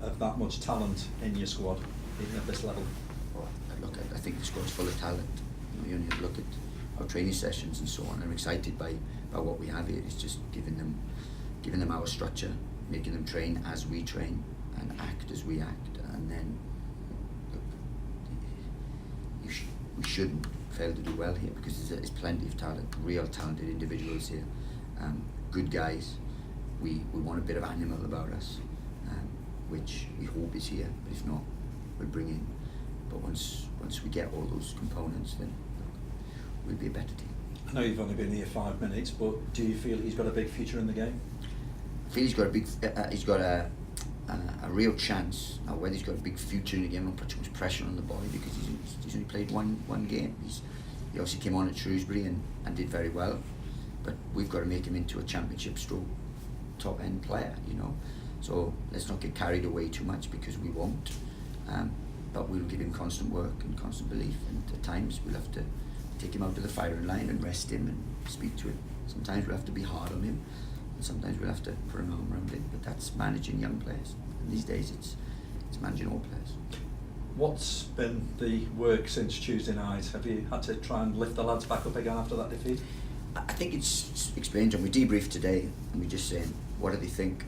of that much talent in your squad, even at this level? Well, look, I think the squad's full of talent. You only look at our training sessions and so on. I'm excited by what we have here. It's just giving them our structure, making them train as we train and act as we act, and then look, we shouldn't fail to do well here, because there's plenty of talent, real talented individuals here, good guys. We want a bit of animal about us, which we hope is here, but if not, we'll bring in. But once we get all those components, then we'll be a better team. I know you've only been here 5 minutes, but do you feel he's got a big future in the game? I feel he's got a real chance. Now, whether he's got a big future in the game, I don't put too much pressure on the boy, because he's only played one game. He obviously came on at Shrewsbury and did very well, but we've got to make him into a championship stroke top end player, you know. So let's not get carried away too much, because we won't. But we'll give him constant work and constant belief, and at times we'll have to take him out to the firing line and rest him and speak to him. Sometimes we'll have to be hard on him, and sometimes we'll have to put an arm around him. But that's managing young players, and these days it's managing all players. What's been the work since Tuesday night? Have you had to try and lift the lads back up again after that defeat? I think it's explained to them. We debriefed today, and we're just saying, what do they think?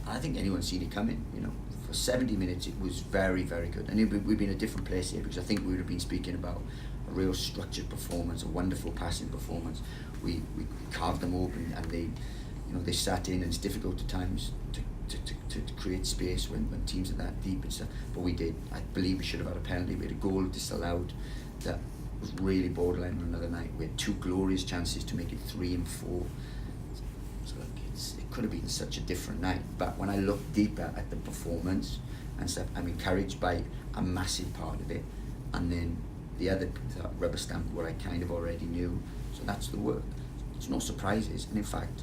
I think anyone's seen it coming, you know. For 70 minutes it was very, very good. And we've been in a different place here, because I think we would have been speaking about a real structured performance, a wonderful passing performance. We carved them open, and they sat in, and it's difficult at times to create space when teams are that deep and stuff. But we did. I believe we should have had a penalty. We had a goal disallowed that was really borderline on another night. We had 2 glorious chances to make it 3 and 4. So look, it could have been such a different night. But when I look deeper at the performance and stuff, I'm encouraged by a massive part of it, and then the other rubber stamp what I kind of already knew. So that's the work. It's no surprises, and in fact,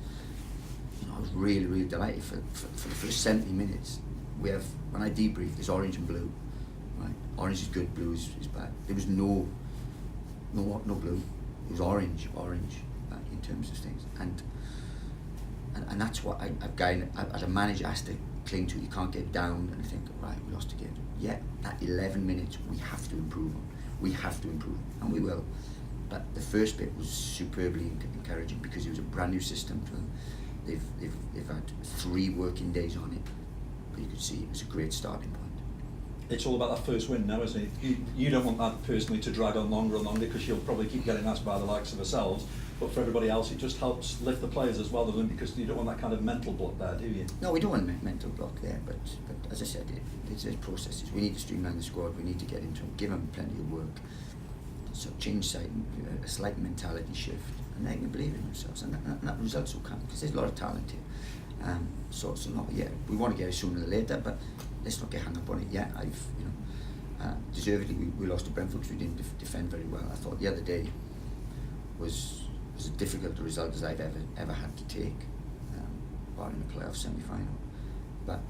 I was really, really delighted for the first 70 minutes. We have, when I debrief, there's orange and blue, right? Orange is good, blue is bad. There was no blue. It was orange in terms of things, and that's what as a manager has to cling to. You can't get down and think, right, we lost again. Yeah, that 11 minutes we have to improve on. We have to improve, and we will. But the first bit was superbly encouraging, because it was a brand new system for them. They've had 3 working days on it, but you could see it was a great starting point. It's all about that first win now, isn't it? You don't want that personally to drag on longer and longer, because you'll probably keep getting asked by the likes of ourselves. But for everybody else, it just helps lift the players as well, doesn't it? Because you don't want that kind of mental block there, do you? No, we don't want a mental block there, but as I said, there's processes. We need to streamline the squad. We need to get into it, give them plenty of work. So change a slight mentality shift, and they can believe in themselves, and that results will come, because there's a lot of talent here. So not yet. We want to get it sooner than later, but let's not get hung up on it yet. Deservedly we lost to Brentford because we didn't defend very well. I thought the other day was as difficult a result as I've ever had to take, barring the playoff semi-final. But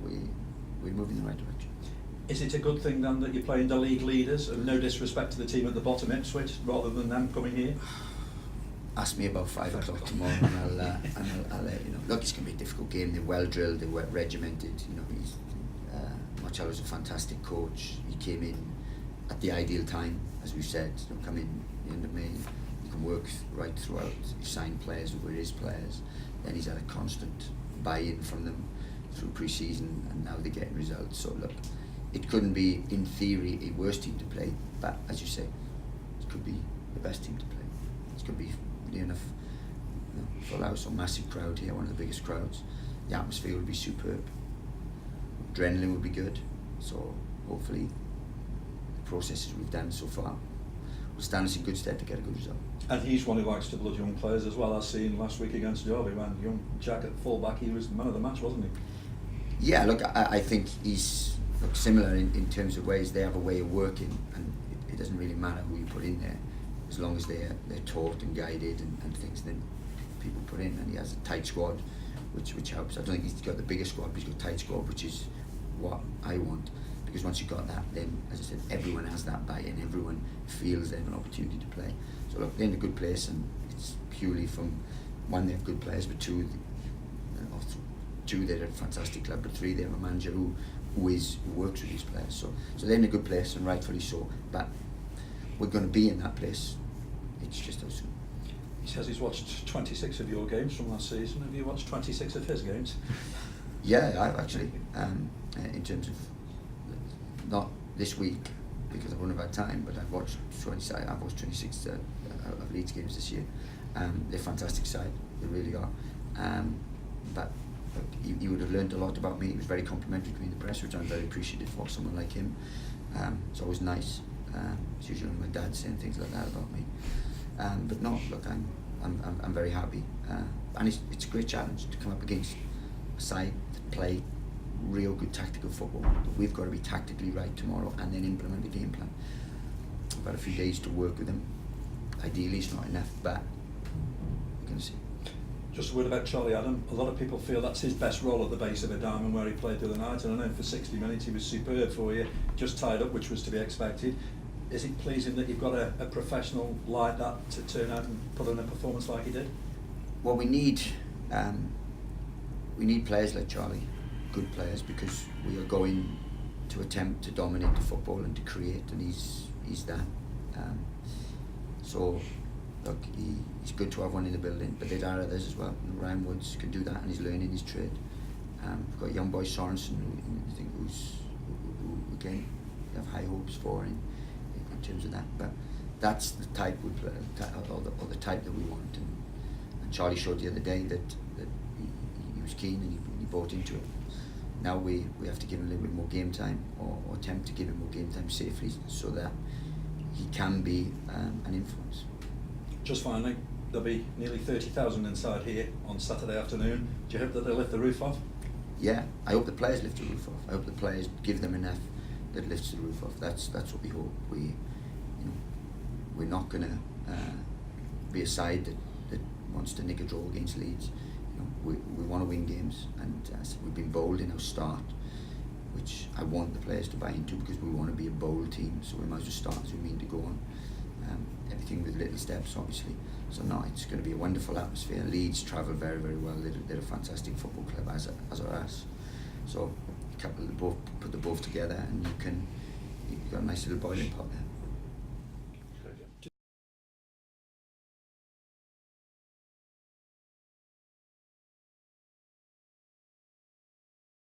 we're moving in the right direction. Is it a good thing then that you're playing the league leaders, and no disrespect to the team at the bottom, Ipswich, rather than them coming here? Ask me about 5 o'clock tomorrow, and I'll let you know. Look, it's going to be a difficult game. They're well drilled, they're well regimented. You know, Marcello's a fantastic coach. He came in at the ideal time, as we've said. He'll come in the end of May. He can work right throughout. He signed players who were his players. Then he's had a constant buy-in from them through pre-season, and now they're getting results. So look, it couldn't be, in theory, a worse team to play, but as you say, it could be the best team to play. It could be really enough, full house or massive crowd here, one of the biggest crowds. The atmosphere would be superb. Adrenaline would be good. So hopefully the processes we've done so far will stand us in good stead to get a good result. And he's one who likes to blood young players as well, as seen last week against Derby, when young Jack at full-back, he was the man of the match, wasn't he? Yeah, look, I think he's similar in terms of ways. They have a way of working, and it doesn't really matter who you put in there, as long as they're taught and guided and things. Then people put in, and he has a tight squad, which helps. I don't think he's got the biggest squad, but he's got a tight squad, which is what I want. Because once you've got that, then, as I said, everyone has that buy-in. Everyone feels they have an opportunity to play. So look, they're in a good place, and it's purely from, one, they have good players, but two, 2, they're a fantastic club, but 3, they have a manager who works with these players. So they're in a good place, and rightfully so. But we're going to be in that place. It's just how soon. He says he's watched 26 of your games from last season. Have you watched 26 of his games? Yeah, I've actually. In terms of not this week because I wouldn't have had time, but I've watched 26 of Leeds games this year. They're a fantastic side. They really are. But he would have learned a lot about me. He was very complimentary to me in the press, which I'm very appreciative for. Someone like him. It's always nice. It's usually my dad saying things like that about me. But no, look, I'm very happy, and it's a great challenge to come up against a side that play real good tactical football. But we've got to be tactically right tomorrow, and then implement the game plan. I've got a few days to work with them. Ideally, it's not enough, but we're going to see. Just a word about Charlie Adam. A lot of people feel that's his best role at the base of a diamond, where he played the other night, and I know for 60 minutes he was superb for you, just tied up, which was to be expected. Is it pleasing that you've got a professional like that to turn out and put on a performance like he did? Well, we need players like Charlie, good players, because we are going to attempt to dominate the football and to create, and he's that. So, look, he's good to have one in the building, but there are others as well. Ryan Woods can do that, and he's learning his trade. We've got young boy Sorensen, who again we have high hopes for in terms of that. But that's the type we play, or the type that we want. And Charlie showed the other day that he was keen and he bought into it. Now we have to give him a little bit more game time, or attempt to give him more game time safely, so that he can be an influence. Just finally, there'll be nearly 30,000 inside here on Saturday afternoon. Do you hope that they'll lift the roof off? Yeah, I hope the players lift the roof off. I hope the players give them enough that lifts the roof off. That's what we hope. We're not going to be a side that wants to nick a draw against Leeds. We want to win games, and we've been bold in our start, which I want the players to buy into, because we want to be a bold team. So we might as well start as we mean to go on. Everything with little steps, obviously. So no, it's going to be a wonderful atmosphere. Leeds travel very, very well. They're a fantastic football club, as are us. So put the both together, and you've got a nice little boiling pot there.